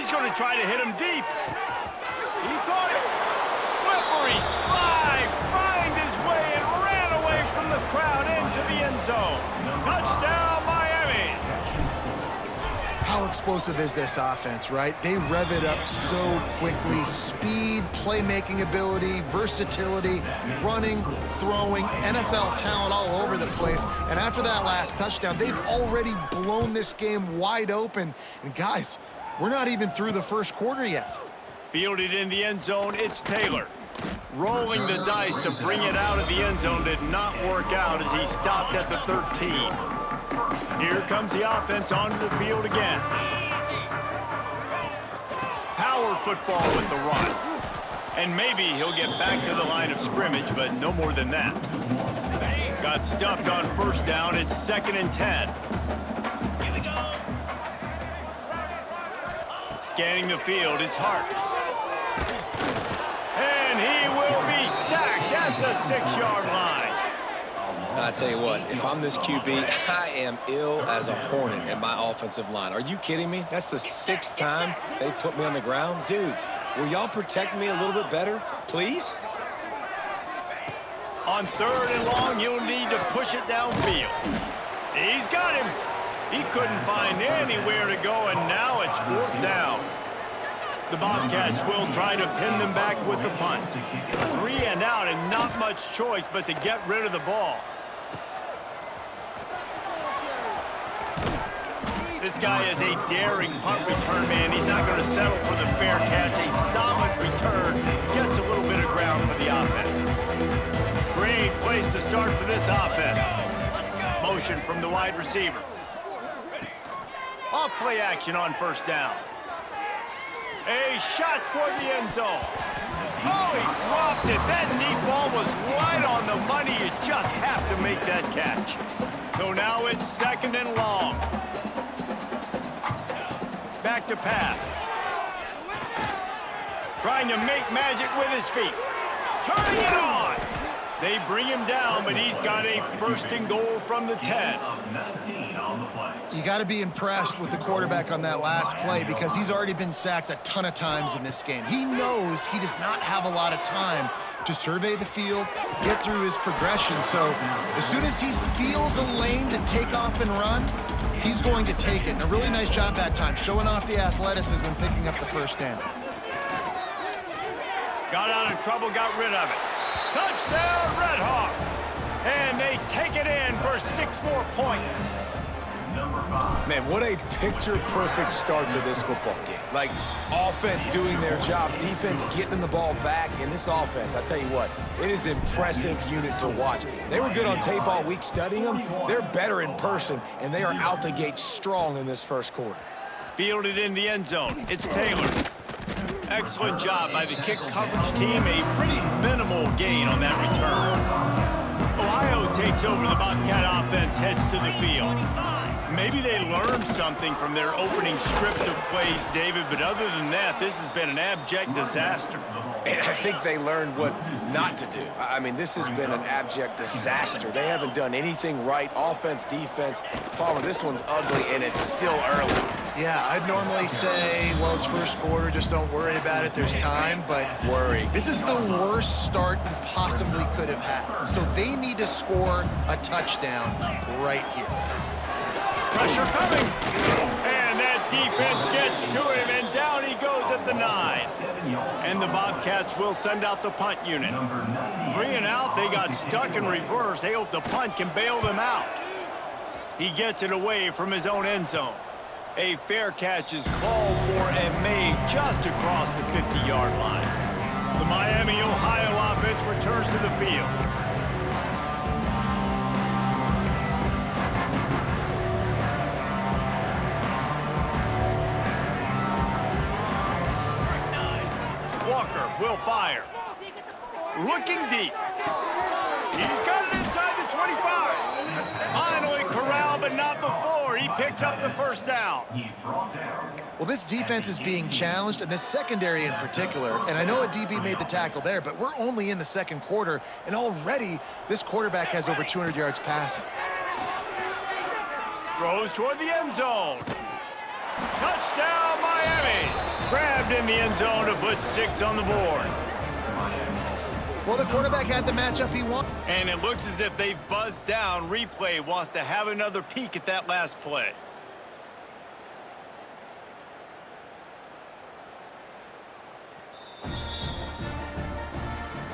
he's going to try to hit him deep. He caught it. Slippery slide. Find his way and ran away from the crowd into the end zone. Touchdown, Miami. How explosive is this offense, right? They rev it up so quickly. Speed, playmaking ability, versatility, running, throwing, NFL talent all over the place. And after that last touchdown, they've already blown this game wide open. And guys, we're not even through the first quarter yet. Fielded in the end zone, it's Taylor. Rolling the dice to bring it out of the end zone did not work out as he stopped at the 13. Here comes the offense onto the field again. Power football with the run. And maybe he'll get back to the line of scrimmage, but no more than that. Got stuffed on first down. It's 2nd and 10. Scanning the field, it's Hart. And he will be sacked at the 6-yard line. I tell you what, if I'm this QB, I am ill as a hornet at my offensive line. Are you kidding me? That's the 6th time they've put me on the ground. Dudes, will y'all protect me a little bit better, please? On 3rd and long, you'll need to push it downfield. He's got him. He couldn't find anywhere to go, and now it's 4th down. The Bobcats will try to pin them back with the punt. 3 and out, and not much choice but to get rid of the ball. This guy is a daring punt return man. He's not going to settle for the fair catch. A solid return gets a little bit of ground for the offense. Great place to start for this offense. Motion from the wide receiver. Off play action on first down. A shot toward the end zone. Oh, he dropped it. That deep ball was right on the money. You just have to make that catch. So now it's 2nd and long. Back to pass. Trying to make magic with his feet. Turning it on. They bring him down, but he's got a 1st and goal from the 10. You got to be impressed with the quarterback on that last play because he's already been sacked a ton of times in this game. He knows he does not have a lot of time to survey the field, get through his progression. So as soon as he feels a lane to take off and run, he's going to take it. And a really nice job that time, showing off the athleticism and picking up the 1st down. Got out of trouble, got rid of it. Touchdown, Redhawks! And they take it in for 6 more points. Man, what a picture-perfect start to this football game. Like, offense doing their job, defense getting the ball back, and this offense, I tell you what, it is an impressive unit to watch. They were good on tape all week studying them. They're better in person, and they are out the gate strong in this first quarter. Fielded in the end zone. It's Taylor. Excellent job by the kick coverage team. A pretty minimal gain on that return. Ohio takes over. The Bobcat offense heads to the field. Maybe they learned something from their opening script of plays, David, but other than that, this has been an abject disaster. And I think they learned what not to do. I mean, this has been an abject disaster. They haven't done anything right, offense, defense. Palmer, this one's ugly, and it's still early. Yeah, I'd normally say, well, it's first quarter, just don't worry about it, there's time, but Worry. This is the worst start you possibly could have had. So they need to score a touchdown right here. Pressure coming. And that defense gets to him, and down he goes at the 9. And the Bobcats will send out the punt unit. 3 and out, they got stuck in reverse. They hope the punt can bail them out. He gets it away from his own end zone. A fair catch is called for and made just across the 50-yard line. The Miami, Ohio offense returns to the field. Walker will fire. Looking deep. He's got it inside the 25. Finally corralled, but not before. He picks up the 1st down. Well, this defense is being challenged, and this secondary in particular, and I know a DB made the tackle there, but we're only in the 2nd quarter, and already this quarterback has over 200 yards passing. Throws toward the end zone. Touchdown, Miami. moved in the end zone to put 6 on the board. Well, the quarterback had the matchup he wanted. And it looks as if they've buzzed down. Replay wants to have another peek at that last play.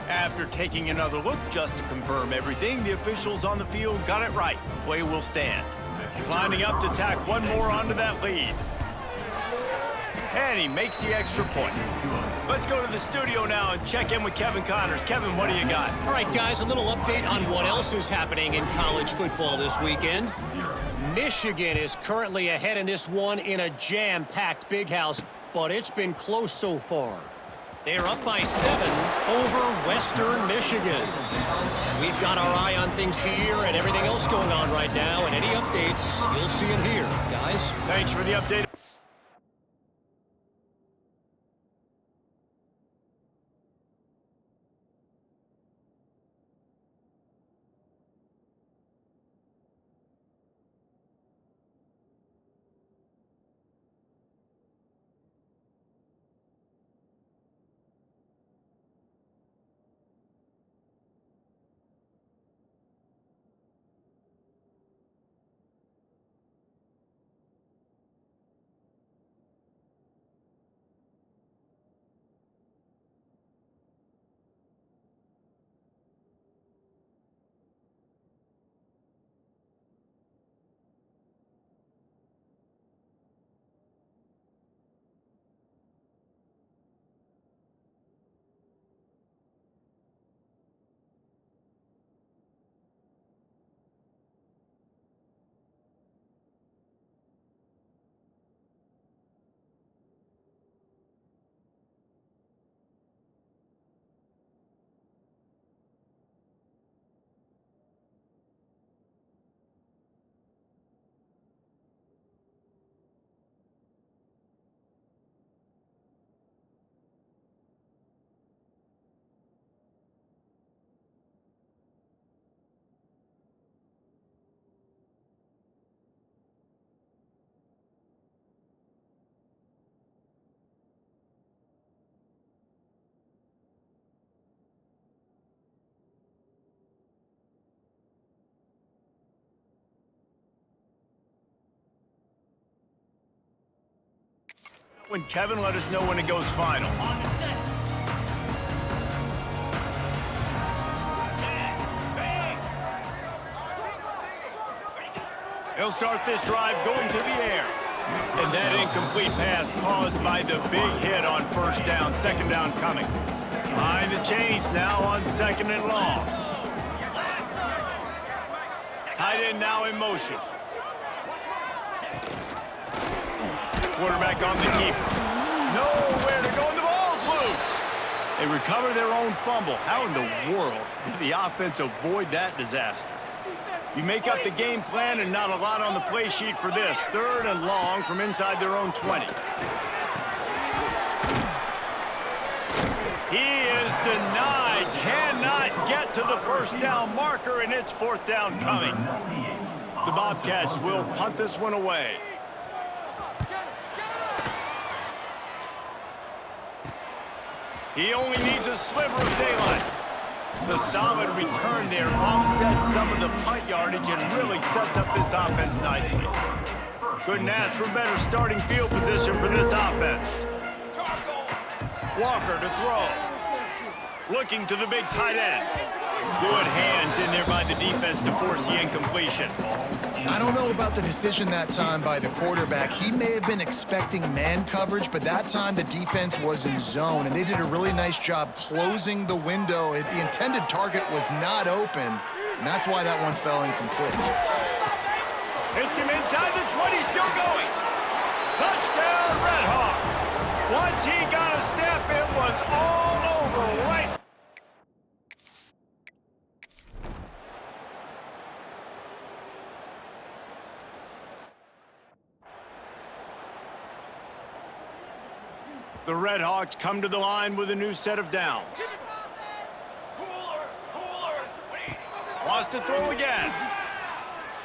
After taking another look just to confirm everything, the officials on the field got it right. The play will stand. Lining up to tack one more onto that lead. And he makes the extra point. Let's go to the studio now and check in with Kevin Connors. Kevin, what do you got? All right, guys, a little update on what else is happening in college football this weekend. Michigan is currently ahead in this one in a jam-packed big house, but it's been close so far. They're up by 7 over Western Michigan. We've got our eye on things here and everything else going on right now, and any updates, you'll see them here, guys. Thanks for the update. When Kevin let us know when it goes final. He'll start this drive going to the air. And that incomplete pass caused by the big hit on first down, second down coming. Behind the chains now on 2nd and long. Tight end now in motion. Quarterback on the keeper. Nowhere to go, and the ball's loose. They recover their own fumble. How in the world did the offense avoid that disaster? You make up the game plan and not a lot on the play sheet for this. 3rd and long from inside their own 20. He is denied. Cannot get to the first down marker, and it's 4th down coming. The Bobcats will punt this one away. He only needs a sliver of daylight. The solid return there offsets some of the punt yardage and really sets up this offense nicely. Couldn't ask for better starting field position for this offense. Walker to throw. Looking to the big tight end. Good hands in there by the defense to force the incompletion. I don't know about the decision that time by the quarterback. He may have been expecting man coverage, but that time the defense was in zone, and they did a really nice job closing the window. The intended target was not open, and that's why that one fell incomplete. Hits him inside the 20, still going. Touchdown, Redhawks. Once he got a step, it was all over right. The Redhawks come to the line with a new set of downs. Wants to throw again.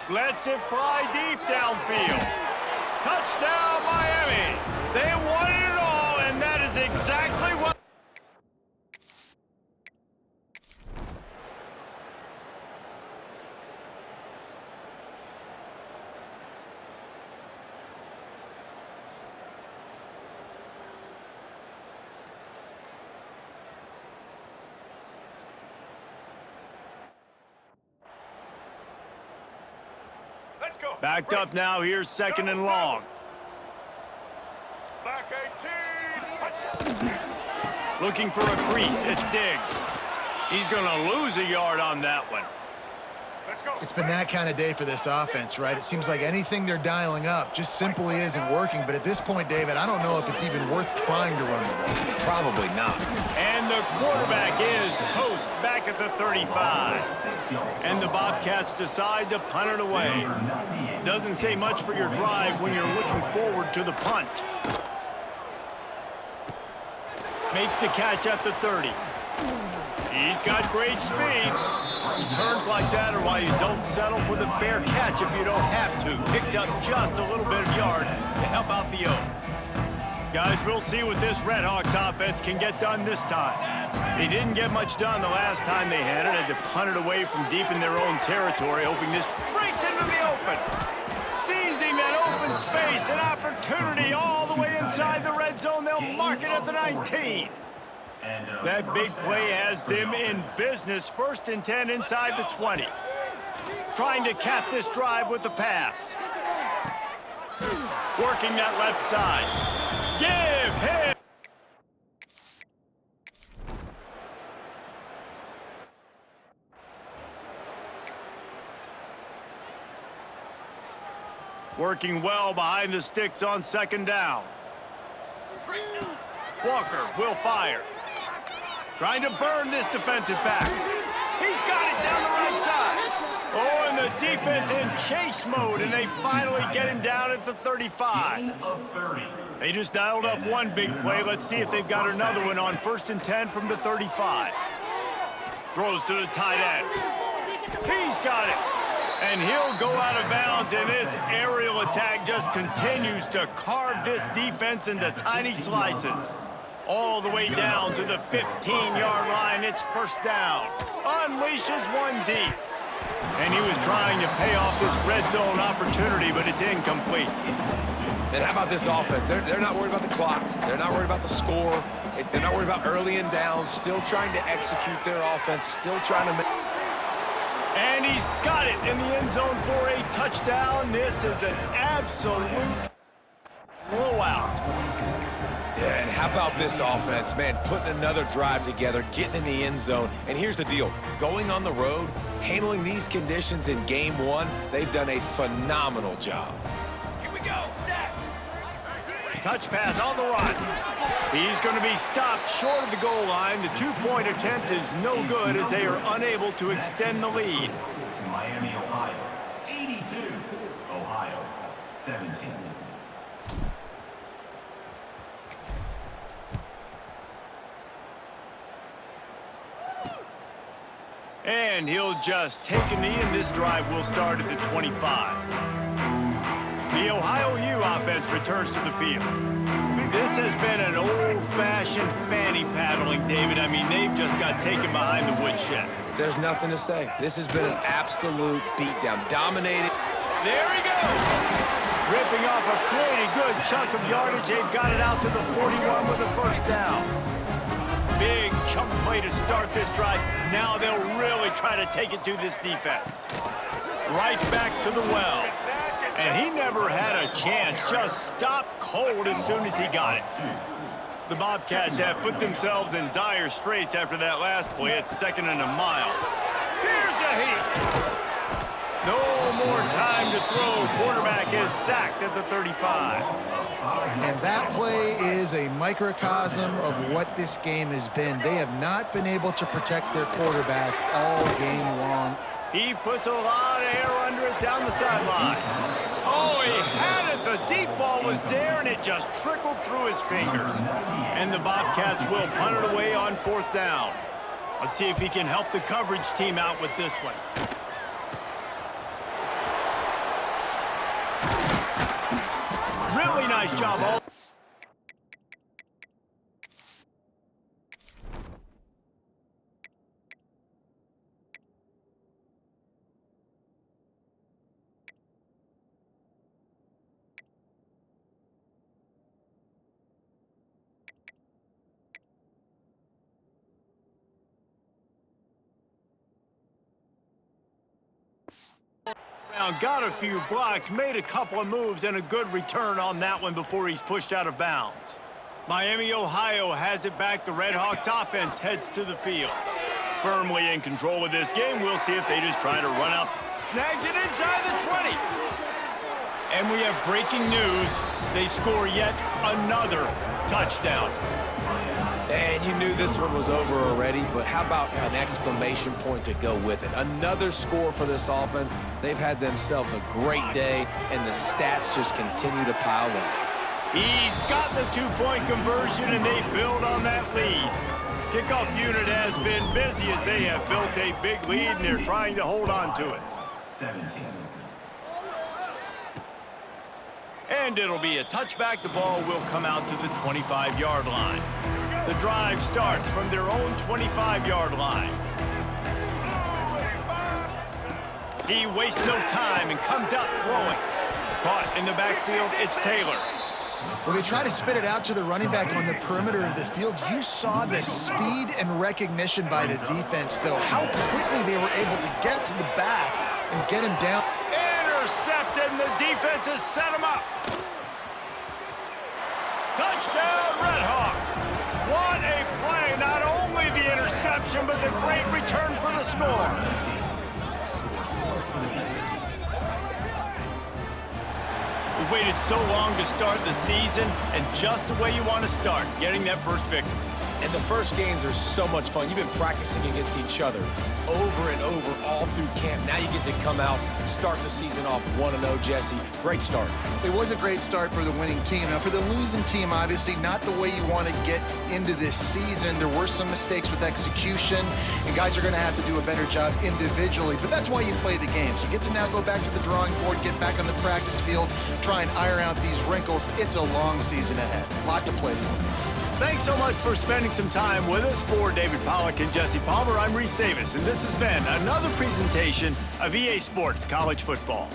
Lets it fly deep downfield. Touchdown, Miami. They won it all, and that is exactly what... Backed up now, here's second and long. Back 18. Looking for a crease, it's Diggs. He's gonna lose a yard on that one. Let's go. It's been that kind of day for this offense, right? It seems like anything they're dialing up just simply isn't working. But at this point, David, I don't know if it's even worth trying to run the ball. Probably not. And the quarterback is toast back at the 35. And the Bobcats decide to punt it away. Doesn't say much for your drive when you're looking forward to the punt. Makes the catch at the 30. He's got great speed. Returns like that are why you don't settle for the fair catch if you don't have to. Picks up just a little bit of yards to help out the O. Guys, we'll see what this Redhawks offense can get done this time. They didn't get much done the last time they had it. Had to punt it away from deep in their own territory, hoping this breaks into the open. Seizing that open space, an opportunity all the way inside the red zone. They'll mark it at the 19. That big play has them in business. First and 10 inside the 20. Trying to cap this drive with the pass. Working that left side. Give him. Working well behind the sticks on second down. Walker will fire. Trying to burn this defensive back. He's got it down the right side. Oh, and the defense in chase mode, and they finally get him down at the 35. They just dialed up one big play. Let's see if they've got another one on first and 10 from the 35. Throws to the tight end. He's got it. And he'll go out of bounds, and this aerial attack just continues to carve this defense into tiny slices. All the way down to the 15-yard line. It's first down. Unleashes one deep. And he was trying to pay off this red zone opportunity, but it's incomplete. And how about this offense? They're not worried about the clock. They're not worried about the score. They're not worried about early and down. Still trying to execute their offense. Still trying to make... And he's got it in the end zone for a touchdown. This is an absolute blowout. Yeah, and how about this offense, man? Putting another drive together, getting in the end zone. And here's the deal. Going on the road, handling these conditions in game one, they've done a phenomenal job. Here we go. Set. Touch pass on the run. He's going to be stopped short of the goal line. The two-point attempt is no good as they are unable to extend the lead. Miami, Ohio, 82. Ohio, 17. And he'll just take a knee, and this drive will start at the 25. The Ohio U offense returns to the field. This has been an old-fashioned fanny paddling, David. I mean, they've just got taken behind the woodshed. There's nothing to say. This has been an absolute beatdown. Dominated. There he goes. Ripping off a pretty good chunk of yardage. They've got it out to the 41 with a first down. Big chunk play to start this drive. Now they'll really try to take it to this defense. Right back to the well. And he never had a chance. Just stopped cold as soon as he got it. The Bobcats have put themselves in dire straits after that last play. It's second and a mile. Here's a heat. No more time to throw. Quarterback is sacked at the 35. And that play is a microcosm of what this game has been. They have not been able to protect their quarterback all game long. He puts a lot of air under it down the sideline. Oh, he had it. The deep ball was there, and it just trickled through his fingers. And the Bobcats will punt it away on fourth down. Let's see if he can help the coverage team out with this one. Really nice job. Got a few blocks, made a couple of moves, and a good return on that one before he's pushed out of bounds. Miami, Ohio has it back. The Redhawks offense heads to the field. Firmly in control of this game. We'll see if they just try to run out. Snags it inside the 20. And we have breaking news. They score yet another touchdown. And you knew this one was over already, but how about an exclamation point to go with it? Another score for this offense. They've had themselves a great day, and the stats just continue to pile up. He's got the two-point conversion, and they build on that lead. Kickoff unit has been busy as they have built a big lead, and they're trying to hold on to it. 17. And it'll be a touchback. The ball will come out to the 25-yard line. The drive starts from their own 25-yard line. He wastes no time and comes out throwing. Caught in the backfield, it's Taylor. Well, they try to spit it out to the running back on the perimeter of the field. You saw the speed and recognition by the defense, though. How quickly they were able to get to the back and get him down. Intercepted, and the defense has set him up. Touchdown, Redhawks. What a play. Not only the interception, but the great return for the score. We waited so long to start the season, and just the way you want to start, getting that first victory. And the first games are so much fun. You've been practicing against each other over and over all through camp. Now you get to come out, start the season off 1-0, Jesse. Great start. It was a great start for the winning team. Now, for the losing team, obviously not the way you want to get into this season. There were some mistakes with execution, and guys are going to have to do a better job individually. But that's why you play the games. You get to now go back to the drawing board, get back on the practice field, try and iron out these wrinkles. It's a long season ahead. A lot to play for. Thanks so much for spending some time with us. For David Pollack and Jesse Palmer, I'm Reese Davis, and this has been another presentation of EA Sports College Football.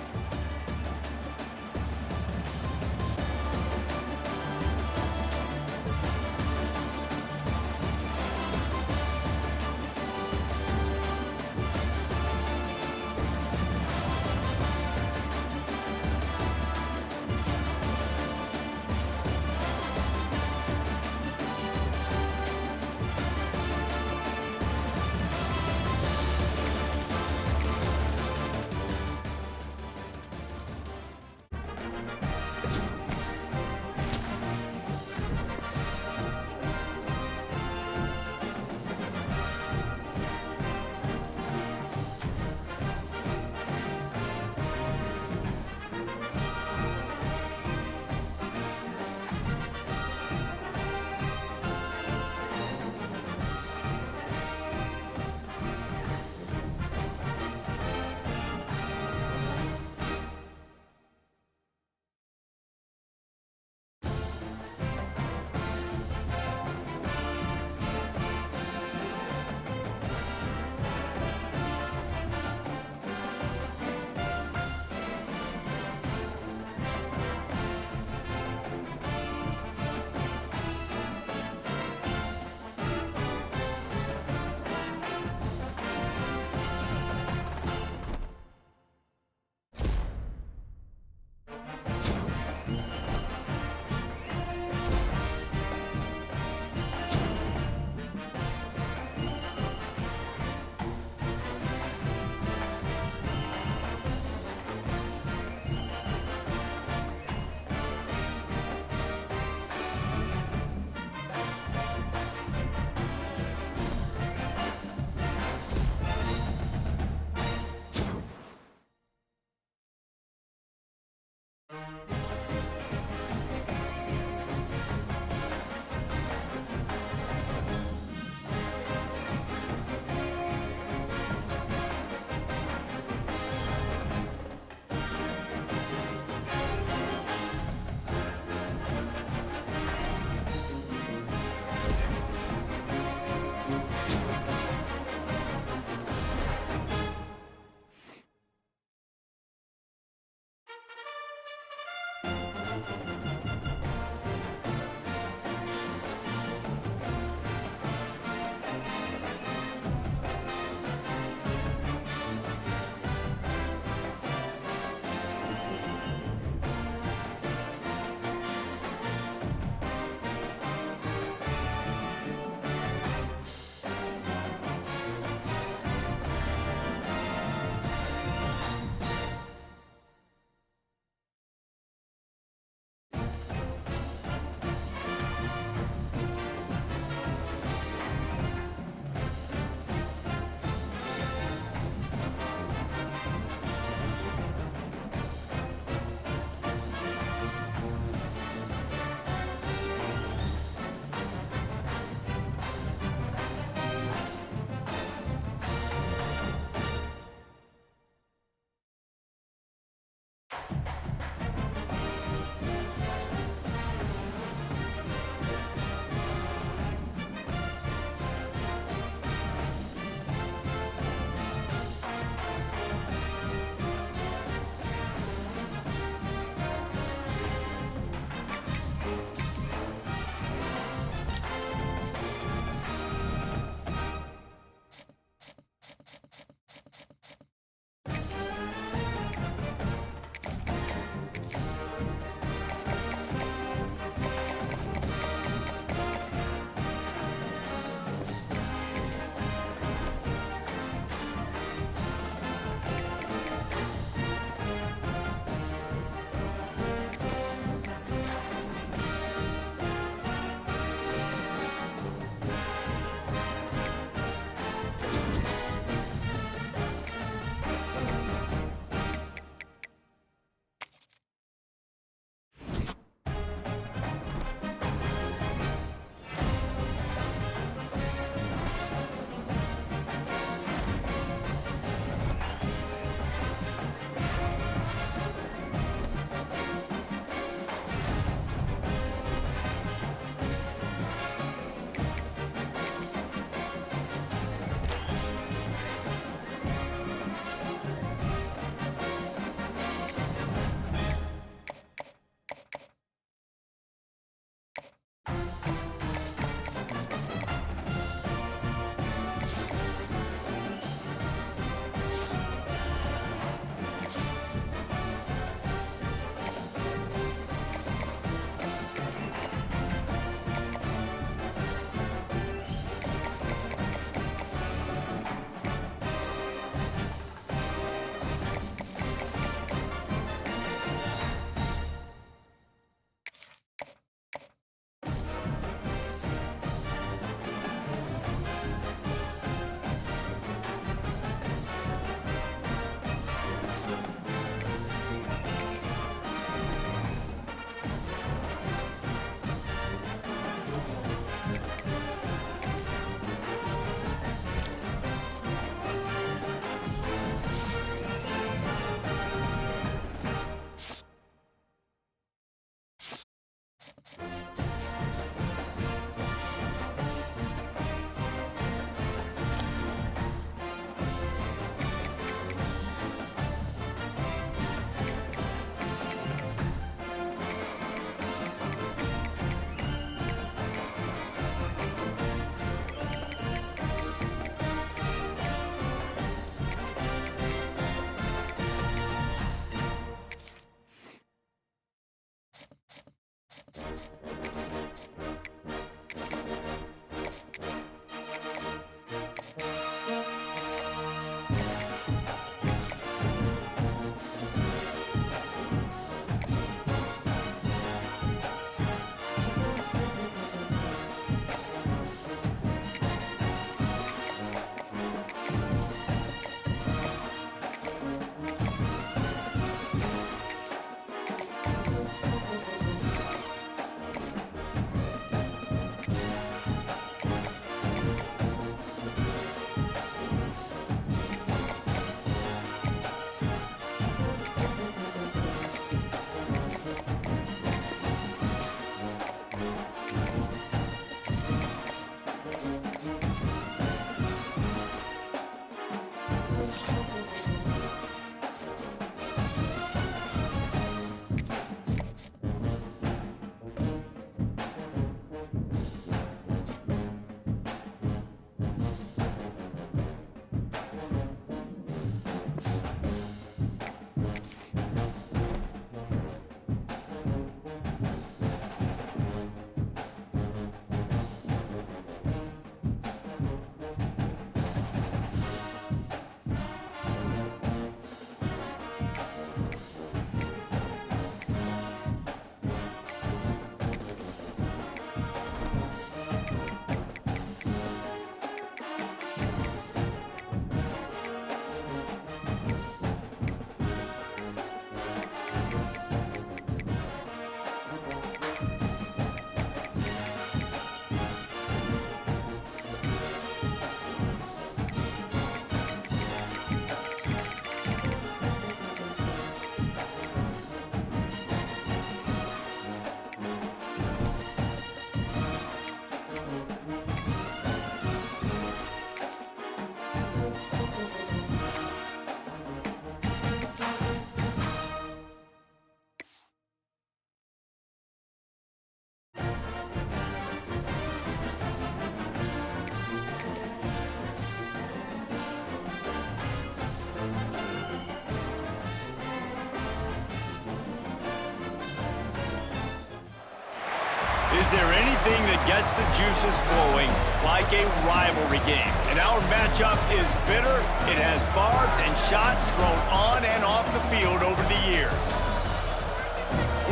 Is there anything that gets the juices flowing like a rivalry game? And our matchup is bitter. It has barbs and shots thrown on and off the field over the years.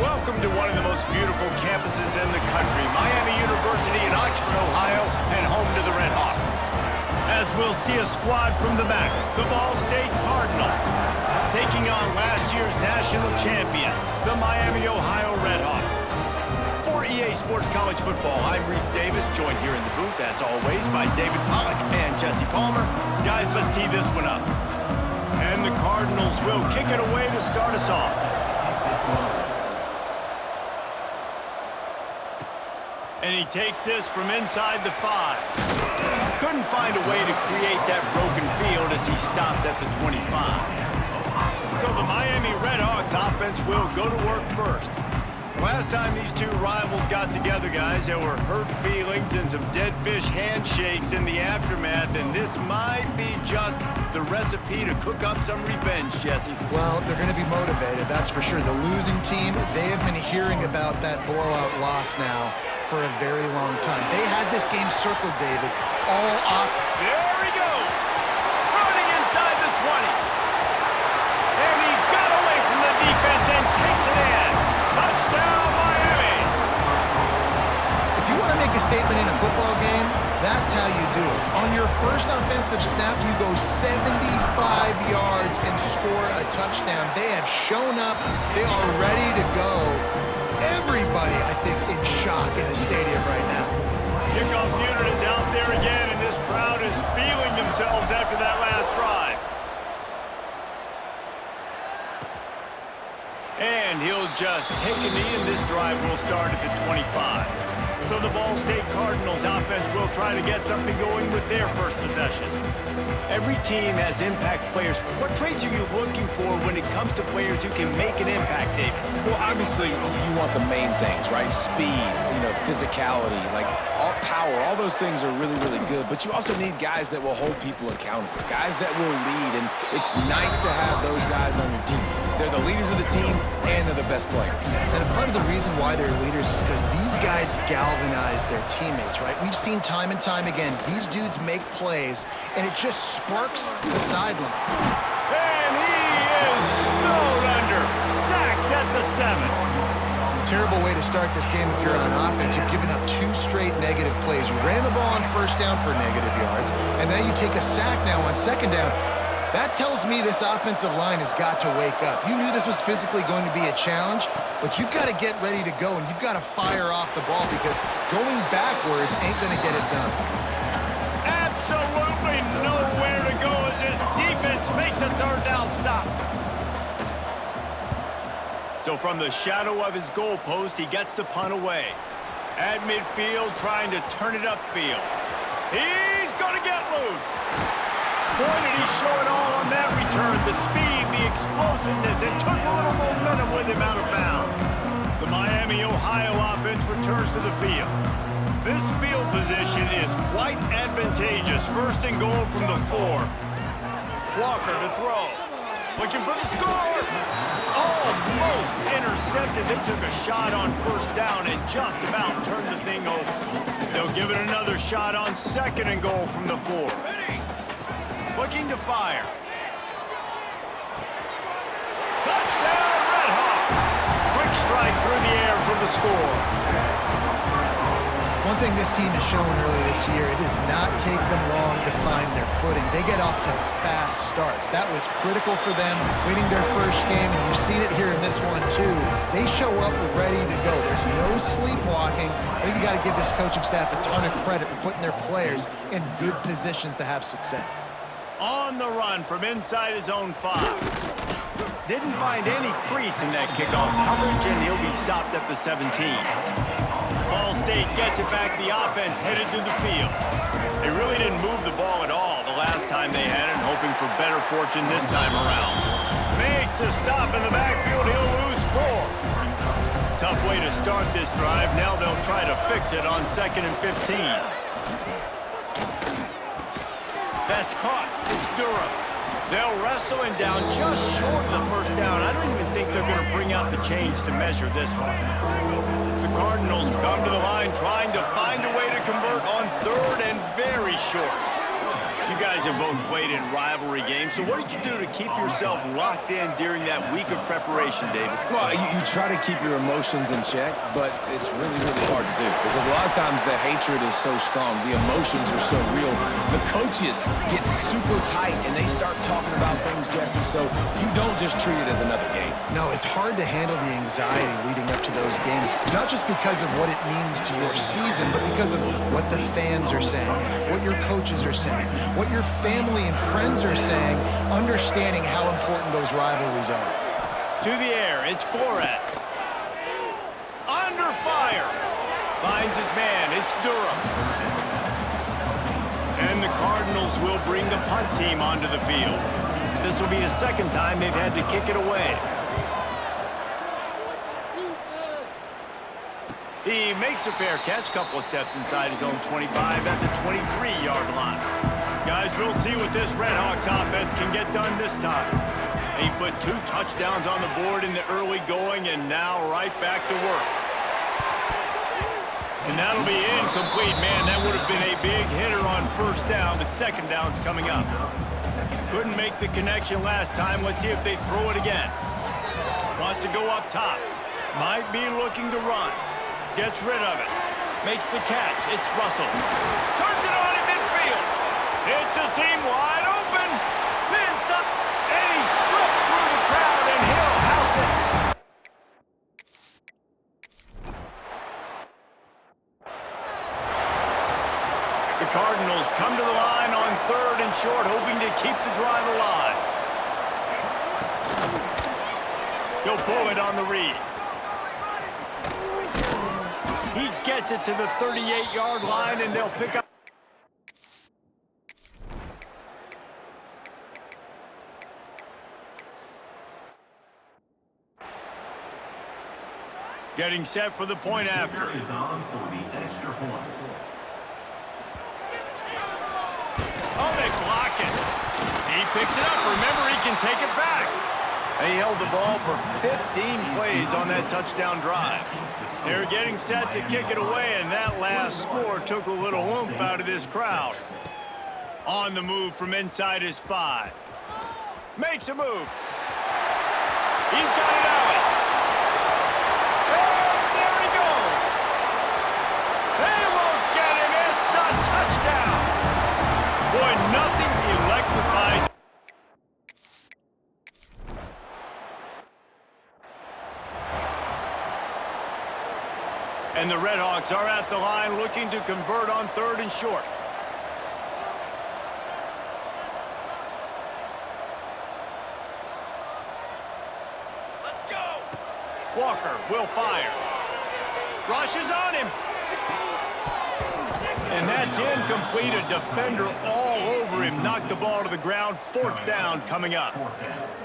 Welcome to one of the most beautiful campuses in the country, Miami University in Oxford, Ohio, and home to the Red Hawks. As we'll see a squad from the back, the Ball State Cardinals, taking on last year's national champions, the Miami, Ohio Red Hawks. For EA Sports College Football, I'm Reese Davis, joined here in the booth, as always, by David Pollack and Jesse Palmer. Guys, let's tee this one up. And the Cardinals will kick it away to start us off. And he takes this from inside the 5. Couldn't find a way to create that broken field as he stopped at the 25. So the Miami Red Hawks offense will go to work first. Last time these two rivals got together, guys, there were hurt feelings and some dead fish handshakes in the aftermath, and this might be just the recipe to cook up some revenge, Jesse. Well, they're going to be motivated, that's for sure. The losing team, they have been hearing about that blowout loss now for a very long time. They had this game circled, David, all off. There he goes, running inside the 20. And he got away from the defense and takes it in. Touchdown, Miami! If you want to make a statement in a football game, that's how you do it. On your first offensive snap, you go 75 yards and score a touchdown. They have shown up. They are ready to go. Everybody, I think, in shock in the stadium right now. Kickoff unit is out there again, and this crowd is feeling themselves after that last drive. And he'll just take a knee, and this drive will start at the 25. So the Ball State Cardinals offense will try to get something going with their first possession. Every team has impact players. What traits are you looking for when it comes to players who can make an impact, David? Well, obviously, you want the main things, right? Speed, physicality, like all power, all those things are really, really good. But you also need guys that will hold people accountable, guys that will lead, and it's nice to have those guys on your team. They're the leaders of the team, and they're the best players. And a part of the reason why they're leaders is because these guys galvanize their teammates, right? We've seen time and time again, these dudes make plays, and it just sparks the sideline. And he is snowed under, sacked at the 7. Terrible way to start this game if you're on offense. You've given up 2 straight negative plays. You ran the ball on first down for negative yards, and then you take a sack now on second down. That tells me this offensive line has got to wake up. You knew this was physically going to be a challenge, but you've got to get ready to go, and you've got to fire off the ball because going backwards ain't going to get it done. Absolutely nowhere to go as this defense makes a third down stop. So from the shadow of his goalpost, he gets the punt away. At midfield, trying to turn it upfield. He's going to get loose. Boy, did he show it all on that return. The speed, the explosiveness. It took a little momentum with him out of bounds. The Miami, Ohio offense returns to the field. This field position is quite advantageous. First and goal from the 4. Walker to throw. Looking for the score. Almost intercepted. They took a shot on first down and just about turned the thing over. They'll give it another shot on second and goal from the 4. Looking to fire. Touchdown, Red Hawks. Quick strike through the air for the score. One thing this team has shown early this year, it does not take them long to find their footing. They get off to fast starts. That was critical for them winning their first game, and you've seen it here in this one too. They show up ready to go. There's no sleepwalking. I think you got to give this coaching staff a ton of credit for putting their players in good positions to have success. On the run from inside his own 5. Didn't find any crease in that kickoff coverage, and he'll be stopped at the 17. Ball State gets it back. The offense headed to the field. They really didn't move the ball at all the last time they had it, hoping for better fortune this time around. Makes a stop in the backfield. He'll lose 4. Tough way to start this drive. Now they'll try to fix it on 2nd and 15. That's caught. It's Durham. They'll wrestle him down just short of the first down. I don't even think they're going to bring out the chains to measure this one. The Cardinals come to the line trying to find a way to convert on third and very short. You guys have both played in rivalry games, so what did you do to keep yourself locked in during that week of preparation, David? Well, you try to keep your emotions in check, but it's really, really hard to do because a lot of times the hatred is so strong. The emotions are so real. The coaches get super tight, and they start talking about things, Jesse, so you don't just treat it as another game. No, it's hard to handle the anxiety leading up to those games, not just because of what it means to your season, but because of what the fans are saying, what your coaches are saying, what your family and friends are saying, understanding how important those rivalries are. To the air, it's Flores. Under fire. Finds his man, it's Durham. And the Cardinals will bring the punt team onto the field. This will be the second time they've had to kick it away. He makes a fair catch, couple of steps inside his own 25 at the 23-yard line. Guys, we'll see what this Redhawks offense can get done this time. He put 2 touchdowns on the board in the early going, and now right back to work. And that'll be incomplete. Man, that would have been a big hitter on first down, but second down's coming up. Couldn't make the connection last time. Let's see if they throw it again. Wants to go up top. Might be looking to run. Gets rid of it. Makes the catch. It's Russell. Turns it on in midfield. It's a seam wide open. Inside. And he slipped through the crowd, and he'll house it. The Cardinals come to the line on third and short, hoping to keep the drive alive. He'll pull it on the read. He gets it to the 38-yard line, and they'll pick up. Getting set for the point after. Is on for the extra point. Oh, they block it. He picks it up. Remember, he can take it back. They held the ball for 15 plays on that touchdown drive. They're getting set to kick it away, and that last score took a little oomph out of this crowd. On the move from inside his 5. Makes a move. He's got it out. And there he goes. They won't get him. It's a touchdown. Boy, nothing electrifies. And the Redhawks are at the line looking to convert on third and short. Let's go! Walker will fire. Rushes on him. And that's incomplete. A defender all over him. Knocked the ball to the ground. Fourth down coming up.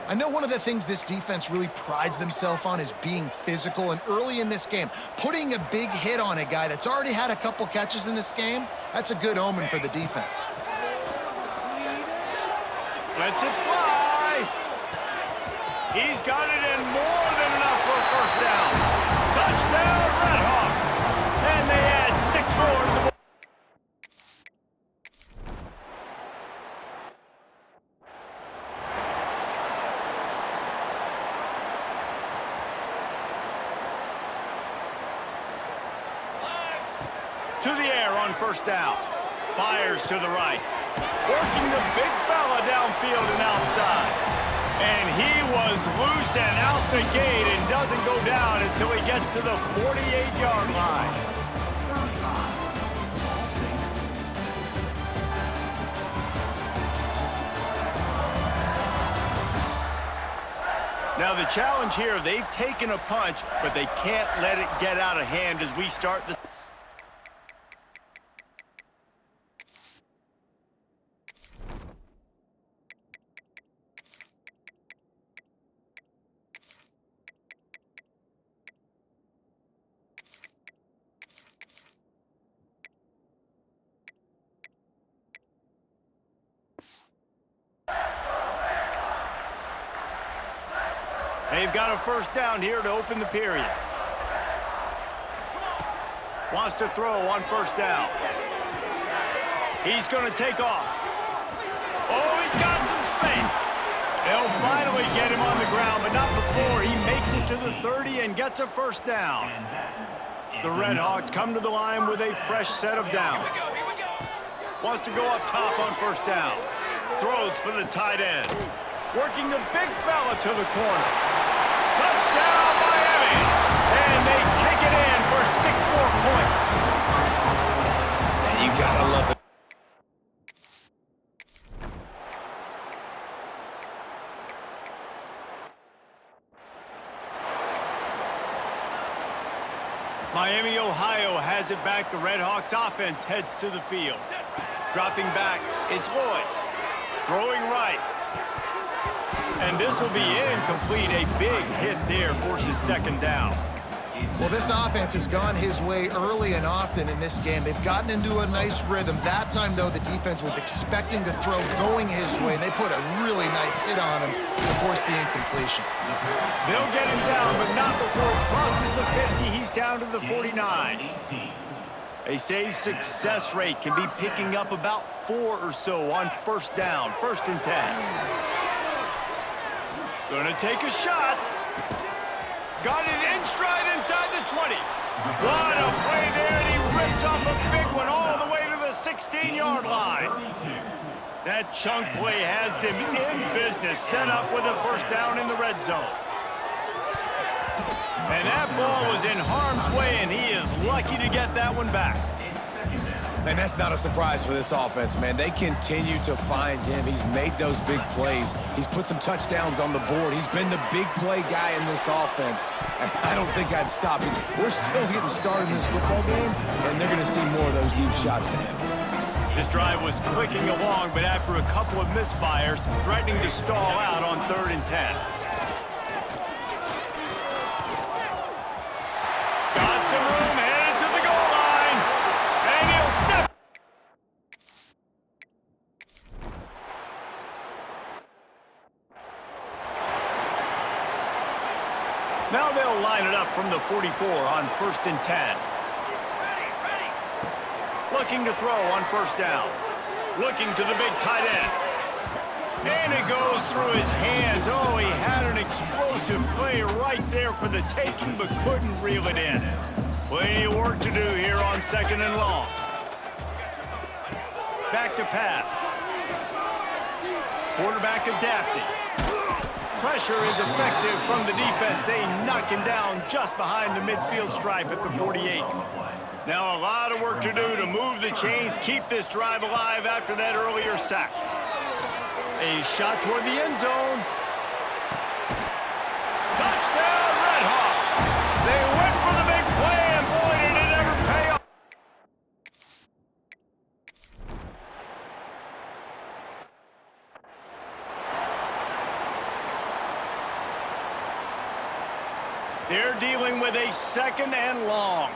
I know one of the things this defense really prides themselves on is being physical, and early in this game, putting a big hit on a guy that's already had a couple catches in this game, that's a good omen for the defense. Lets it fly. He's got it in more than enough for a first down. Touchdown, Redhawks. And they add 6 more to the ball. To the air on first down. Fires to the right. Working the big fella downfield and outside. And he was loose and out the gate and doesn't go down until he gets to the 48-yard line. Now the challenge here, they've taken a punch, but they can't let it get out of hand as we start the... They've got a first down here to open the period. Wants to throw on first down. He's going to take off. Oh, he's got some space. They'll finally get him on the ground, but not before he makes it to the 30 and gets a first down. The Red Hawks come to the line with a fresh set of downs. Wants to go up top on first down. Throws for the tight end. Working the big fella to the corner. Touchdown, Miami! And they take it in for 6 more points. And you gotta love it. Miami, Ohio has it back. The Red Hawks offense heads to the field. Dropping back, it's Lloyd. Throwing right. And this will be incomplete. A big hit there forces second down. Well, this offense has gone his way early and often in this game. They've gotten into a nice rhythm. That time, though, the defense was expecting to throw going his way, and they put a really nice hit on him to force the incompletion. They'll get him down, but not before he crosses the 50. He's down to the 49. They say success rate can be picking up about 4 or so on first down, 1st and 10. Gonna take a shot. Got it in stride inside the 20. What a play there, and he rips off a big one all the way to the 16-yard line. That chunk play has them in business, set up with a first down in the red zone. And that ball was in harm's way, and he is lucky to get that one back. And that's not a surprise for this offense, man. They continue to find him. He's made those big plays. He's put some touchdowns on the board. He's been the big play guy in this offense. And I don't think I'd stop him. We're still getting started in this football game, and they're going to see more of those deep shots to him. This drive was clicking along, but after a couple of misfires, threatening to stall out on 3rd and 10. Got some room, headed to the goal line, and he'll step. Now they'll line it up from the 44 on 1st and 10. Looking to throw on first down. Looking to the big tight end. And it goes through his hands. Oh, he had an explosive play right there for the taking, but couldn't reel it in. Plenty of work to do here on 2nd and long. Back to pass. Quarterback adapting. Pressure is effective from the defense. They knock him down just behind the midfield stripe at the 48. Now a lot of work to do to move the chains, keep this drive alive after that earlier sack. A shot toward the end zone. Touchdown, Red Hawks. They went for the big play, and boy, did it ever pay off. They're dealing with a 2nd and long.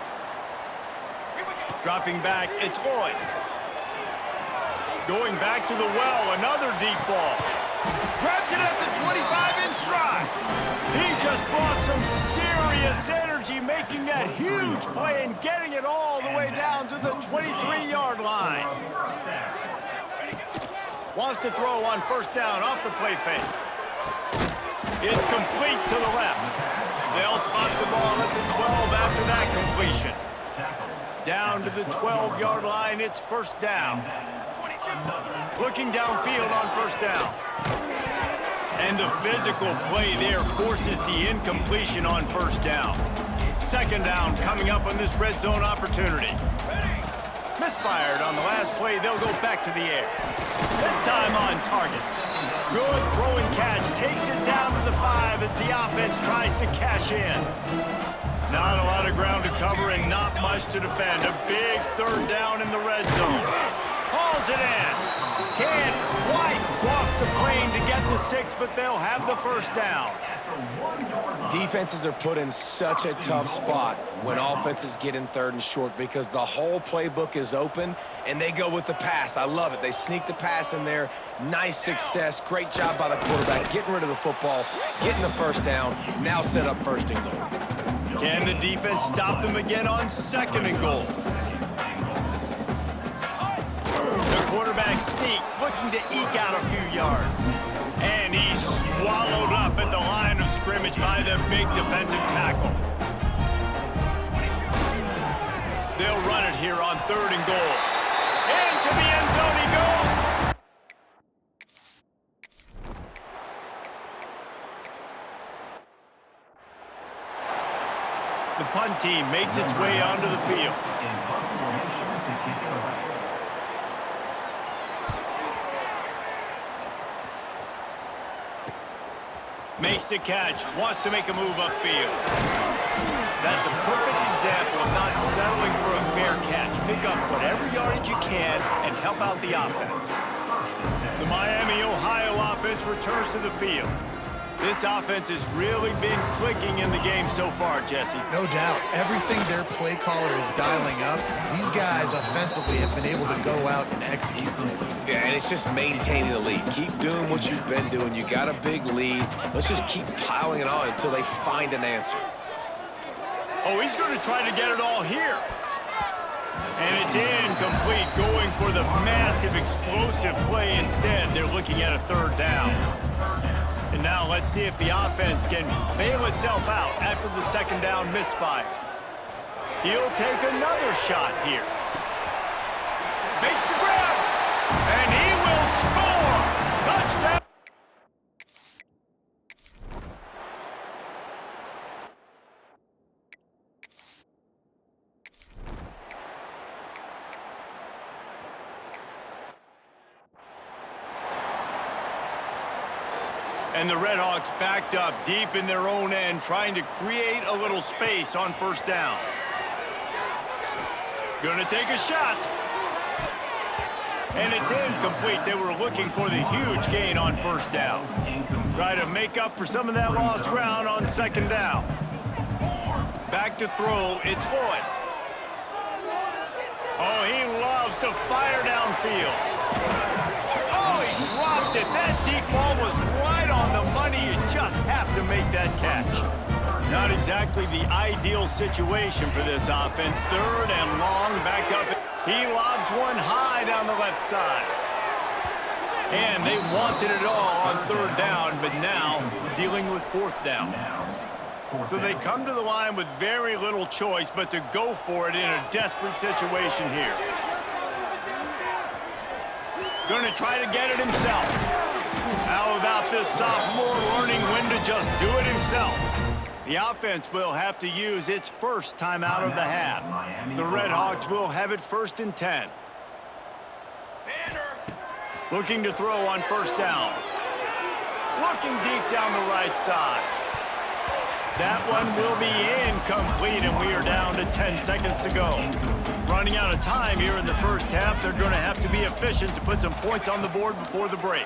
Dropping back, it's Lloyd. Going back to the well, another deep ball. Grabs it at the 25 in stride. He just brought some serious energy, making that huge play and getting it all the way down to the 23-yard line. Wants to throw on first down off the play fake. It's complete to the left. They'll spot the ball at the 12 after that completion. Down to the 12-yard line, it's first down. Looking downfield on first down. And the physical play there forces the incompletion on first down. 2nd down coming up on this red zone opportunity. Misfired on the last play, they'll go back to the air. This time on target. Good throwing catch, takes it down to the 5 as the offense tries to cash in. Not a lot of ground to cover and not much to defend. A big 3rd down in the red zone. Hauls it in. Can't quite cross the plane to get the 6, but they'll have the first down. Defenses are put in such a tough spot when offenses get in 3rd and short because the whole playbook is open and they go with the pass. I love it. They sneak the pass in there. Nice success. Great job by the quarterback getting rid of the football, getting the first down. Now set up 1st and goal. Can the defense stop them again on 2nd and goal? The quarterback sneak, looking to eke out a few yards. And he's swallowed up at the line of scrimmage by the big defensive tackle. They'll run it here on 3rd and goal. Into the end zone he goes. The punt team makes its way onto the field. Makes the catch, wants to make a move upfield. That's a perfect example of not settling for a fair catch. Pick up whatever yardage you can and help out the offense. The Miami, Ohio offense returns to the field. This offense has really been clicking in the game so far, Jesse. No doubt. Everything their play caller is dialing up, these guys offensively have been able to go out and execute it. Yeah, and it's just maintaining the lead. Keep doing what you've been doing. You got a big lead. Let's just keep piling it on until they find an answer. Oh, he's going to try to get it all here. And it's incomplete, going for the massive, explosive play instead. They're looking at a 3rd down. And now let's see if the offense can bail itself out after the 2nd down misfire. He'll take another shot here. Makes the grab, and he will score! Touchdown! And the Red Hawks backed up deep in their own end, trying to create a little space on 1st down. Gonna take a shot. And it's incomplete. They were looking for the huge gain on 1st down. Try to make up for some of that lost ground on 2nd down. Back to throw, it's Lloyd. Oh, he loves to fire downfield. Oh, he dropped it. That deep ball was right on the money. You just have to make that catch. Not exactly the ideal situation for this offense. 3rd and long, back up. He lobs one high down the left side. And they wanted it all on 3rd down, but now dealing with 4th down. So they come to the line with very little choice but to go for it in a desperate situation here. Going to try to get it himself. How about this sophomore learning when to just do it himself? The offense will have to use its first timeout of the half. The Red Hawks will have it 1st and 10. Looking to throw on 1st down. Looking deep down the right side. That one will be incomplete, and we are down to 10 seconds to go. Running out of time here in the 1st half. They're going to have to be efficient to put some points on the board before the break.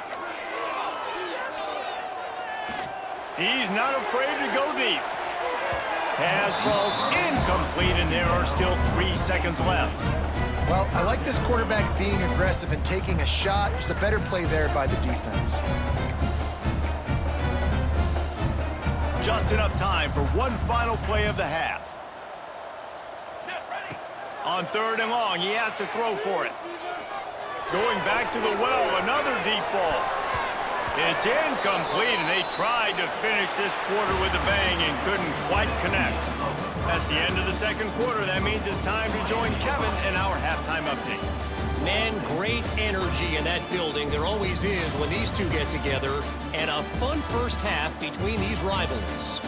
He's not afraid to go deep. Pass falls incomplete, and there are still 3 seconds left. Well, I like this quarterback being aggressive and taking a shot. Just a better play there by the defense. Just enough time for one final play of the half. On 3rd and long, he has to throw for it. Going back to the well, another deep ball. It's incomplete, and they tried to finish this quarter with a bang and couldn't quite connect. That's the end of the 2nd quarter. That means it's time to join Kevin in our halftime update. Man, great energy in that building. There always is when these two get together. And a fun 1st half between these rivals.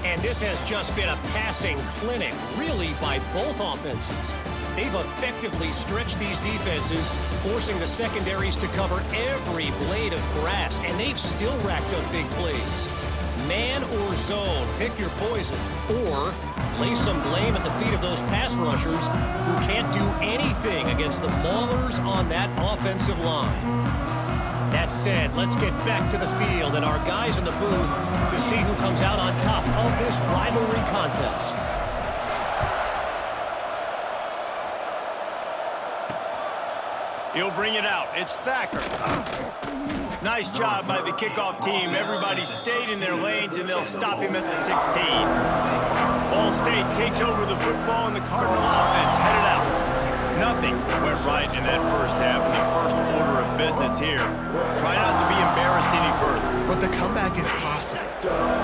And this has just been a passing clinic, really, by both offenses. They've effectively stretched these defenses, forcing the secondaries to cover every blade of grass, and they've still racked up big plays. Man or zone, pick your poison, or lay some blame at the feet of those pass rushers who can't do anything against the maulers on that offensive line. That said, let's get back to the field and our guys in the booth to see who comes out on top of this rivalry contest. He'll bring it out. It's Thacker. Nice job by the kickoff team. Everybody stayed in their lanes, and they'll stop him at the 16. Ball State takes over the football, and the Cardinal offense headed out. Nothing went right in that first half, and the first order of business here. Try not to be embarrassed any further. But the comeback is possible.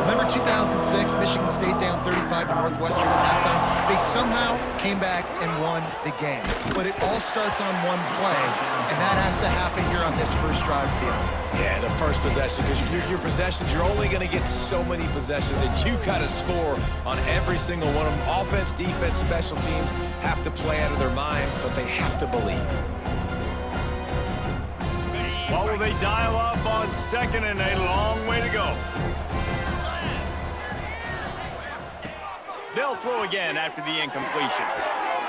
Remember 2006, Michigan State down 35 to Northwestern at halftime? They somehow came back and won the game. But it all starts on one play, and that has to happen here on this first drive of the offense. Yeah, the first possession, because your possessions, you're only going to get so many possessions, and you got to score on every single one of them. Offense, defense, special teams have to play out of their mind, but they have to believe. What will they dial up on second and a long way to go? They'll throw again after the incompletion.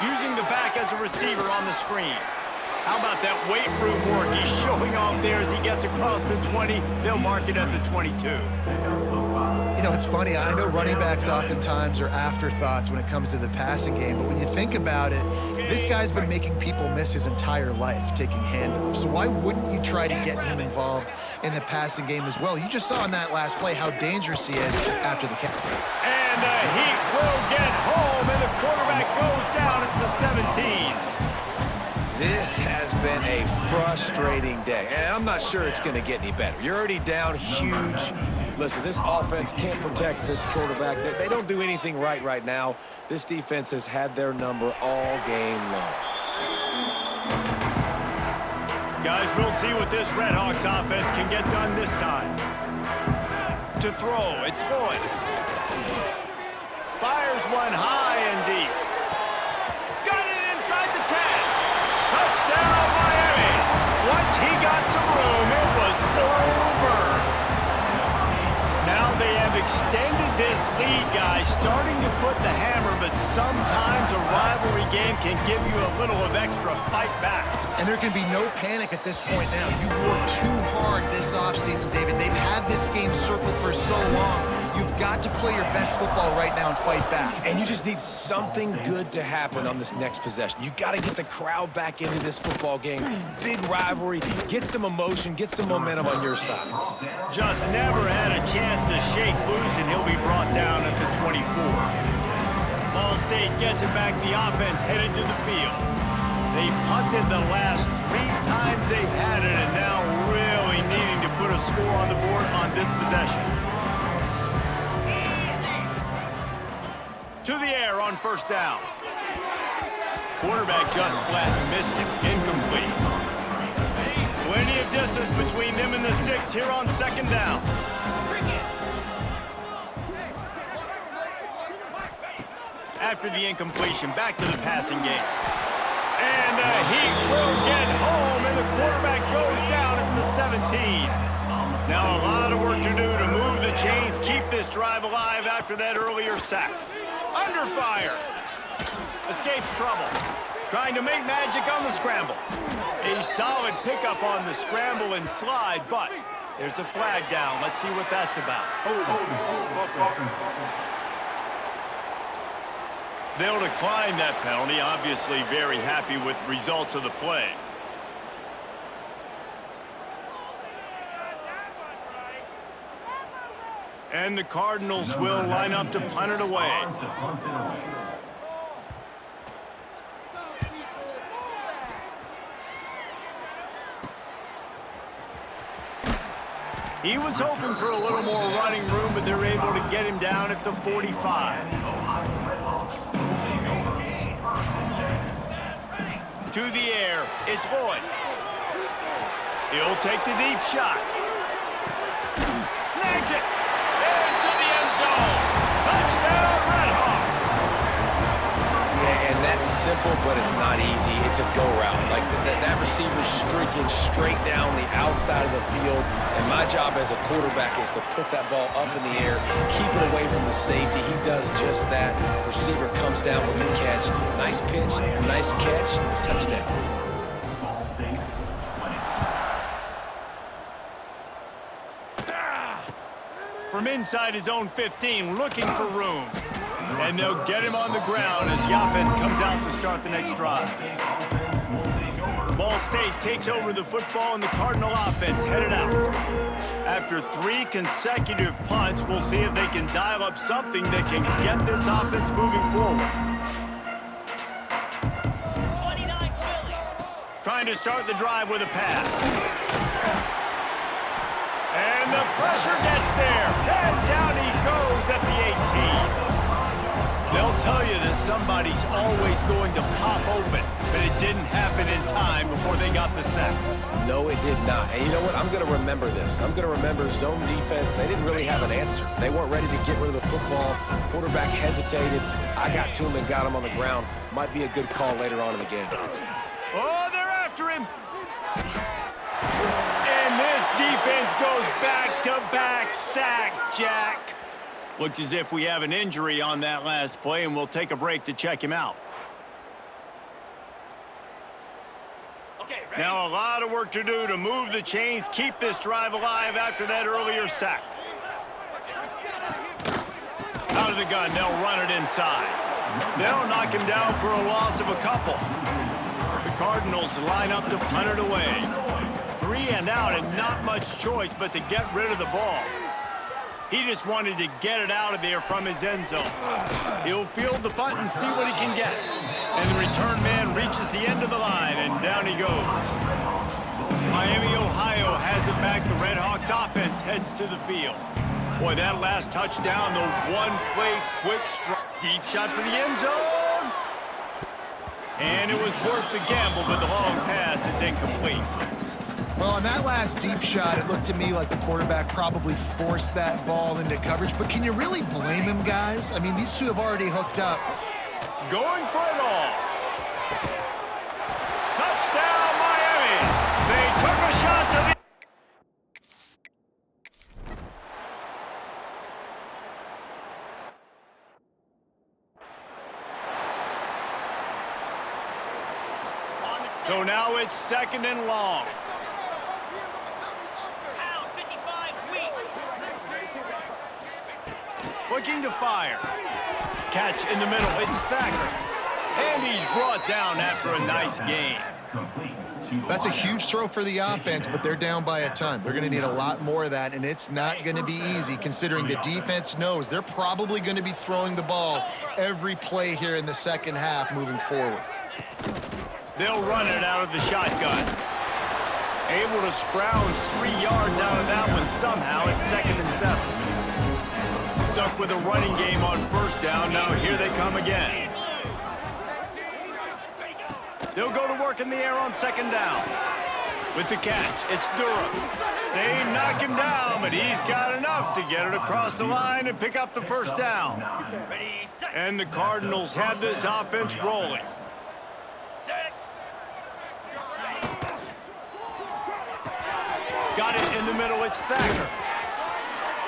Using the back as a receiver on the screen. How about that weight room work? He's showing off there as he gets across the 20. They'll mark it at the 22. You know, it's funny. I know running backs oftentimes are afterthoughts when it comes to the passing game, but when you think about it, this guy's been making people miss his entire life taking handoffs. So why wouldn't you try to get him involved in the passing game as well? You just saw in that last play how dangerous he is after the catch. And the Heat will get home, and the quarterback goes down at the 17. This has been a frustrating day, and I'm not sure it's going to get any better. You're already down huge. Listen, this offense can't protect this quarterback. They don't do anything right now. This defense has had their number all game long. Guys, we'll see what this Redhawks offense can get done this time. To throw, it's Lloyd. Fires one high and deep. Got it inside the 10. Touchdown, Miami. Once he got some room, it was over. Now they have extended this lead, guys, starting to put the hammer, but sometimes a rivalry game can give you a little of extra fight back. And there can be no panic at this point now. You worked too hard this offseason, David. They've had this game circled for so long. You've got to play your best football right now and fight back. And you just need something good to happen on this next possession. You got to get the crowd back into this football game. Big rivalry. Get some emotion. Get some momentum on your side. Just never had a chance to shake loose, and he'll be brought down at the 24. Ball State gets it back. The offense headed to the field. They've punted the last 3 times they've had it, and now really needing to put a score on the board on this possession. To the air on first down. Quarterback just flat missed him. Incomplete. Plenty of distance between them and the sticks here on second down. After the incompletion, back to the passing game. And the Heat will get home, and the quarterback goes down at the 17. Now a lot of work to do to move the chains, keep this drive alive after that earlier sack. Under fire. Escapes trouble. Trying to make magic on the scramble. A solid pickup on the scramble and slide, but there's a flag down. Let's see what that's about. They'll decline that penalty, obviously very happy with results of the play. And the Cardinals will line up to punt it away. He was hoping for a little more running room, but they're able to get him down at the 45. To the air, it's Lloyd. He'll take the deep shot. Snags it. Into the end zone. Touchdown, Redhawks. Yeah, and that's simple, but it's not easy. It's a go route. Like that receiver's streaking straight down the outside of the field, and my job as a quarterback is to put that ball up in the air, keep it away from the safety. He does just that. Receiver comes down with the catch. Nice pitch, nice catch, touchdown. From inside his own 15, looking for room. And they'll get him on the ground as the offense comes out to start the next drive. Ball Ball State takes over the football and the Cardinal offense headed out. After 3 consecutive punts, we'll see if they can dial up something that can get this offense moving forward. 29 Philly. Trying to start the drive with a pass. And the pressure gets there. And down he goes at the 18. They'll tell you that somebody's always going to pop open, but it didn't happen in time before they got the sack. No, it did not. And you know what? I'm going to remember this. I'm going to remember zone defense. They didn't really have an answer. They weren't ready to get rid of the football. Quarterback hesitated. I got to him and got him on the ground. Might be a good call later on in the game. Oh, they're after him. And this defense goes back-to-back sack, Jack. Looks as if we have an injury on that last play, and we'll take a break to check him out. Okay, ready? Now a lot of work to do to move the chains, keep this drive alive after that earlier sack. Out of the gun, they'll run it inside. They'll knock him down for a loss of a couple. The Cardinals line up to punt it away. 3 and out, and not much choice but to get rid of the ball. He just wanted to get it out of there from his end zone. He'll field the punt and see what he can get. And the return man reaches the end of the line, and down he goes. Miami, Ohio has it back. The Red Hawks offense heads to the field. Boy, that last touchdown, the one-play quick strike. Deep shot for the end zone. And it was worth the gamble, but the long pass is incomplete. Well, on that last deep shot, it looked to me like the quarterback probably forced that ball into coverage. But can you really blame him, guys? I mean, these two have already hooked up. Going for it all. Touchdown, Miami. They took a shot to the... So now it's 2nd and long. Pound 55 weak. Looking to fire. Catch in the middle. It's Thacker. And he's brought down after a nice gain. That's a huge throw for the offense, but they're down by a ton. They're going to need a lot more of that, and it's not going to be easy considering the defense knows they're probably going to be throwing the ball every play here in the second half moving forward. They'll run it out of the shotgun. Able to scrounge 3 yards out of that one somehow. It's 2nd and 7. Stuck with a running game on 1st down. Now here they come again. They'll go to work in the air on 2nd down. With the catch, it's Durham. They knock him down, but he's got enough to get it across the line and pick up the 1st down. Ready, set. And the Cardinals have this offense rolling. Set. Got it in the middle, it's Thacker.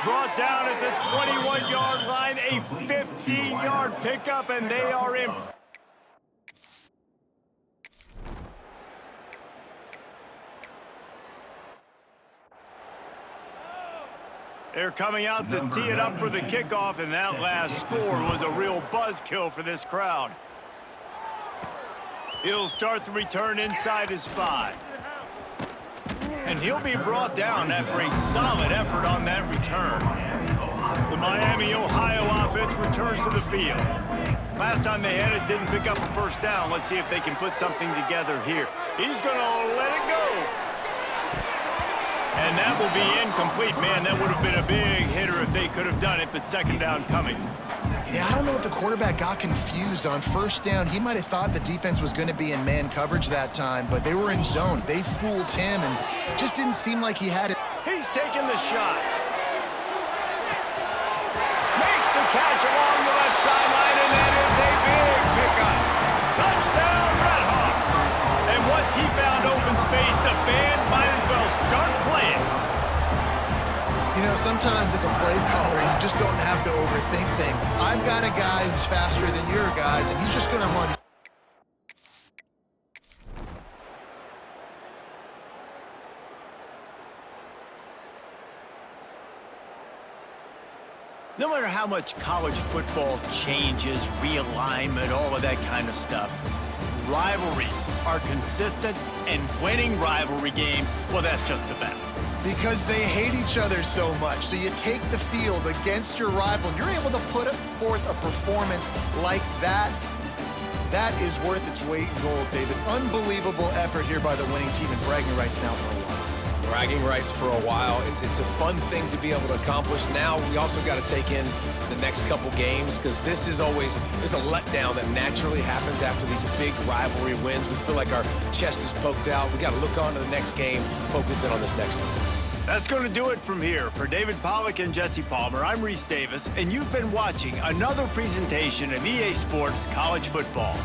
Brought down at the 21-yard line, a 15-yard pickup, and they are in. They're coming out to tee it up for the kickoff, and that last score was a real buzzkill for this crowd. He'll start the return inside his 5. And he'll be brought down after a solid effort on that return. The Miami, Ohio offense returns to the field. Last time they had it, didn't pick up a 1st down. Let's see if they can put something together here. He's going to let it go. And that will be incomplete. Man, that would have been a big hitter if they could have done it, but 2nd down coming. Yeah, I don't know if the quarterback got confused on 1st down. He might have thought the defense was going to be in man coverage that time, but they were in zone. They fooled him and just didn't seem like he had it. He's taking the shot. Makes the catch along the left sideline, and that is a big pickup. Touchdown, Red Hawks. And once he found open space, the band might as well start playing. You know, sometimes as a play caller, you just don't have to overthink things. I've got a guy who's faster than your guys, and he's just going to run. No matter how much college football changes, realignment, all of that kind of stuff, rivalries are consistent and winning rivalry games, well, that's just the best. Because they hate each other so much. So you take the field against your rival, and you're able to put forth a performance like that. That is worth its weight in gold, David. Unbelievable effort here by the winning team, and bragging rights now for a while. Bragging rights for a while. It's a fun thing to be able to accomplish. Now we also got to take in the next couple games, because this is always, there's a letdown that naturally happens after these big rivalry wins. We feel like our chest is poked out. We got to look on to the next game, focus in on this next one. That's going to do it from here. For David Pollack and Jesse Palmer, I'm Reese Davis, and you've been watching another presentation of EA Sports College Football.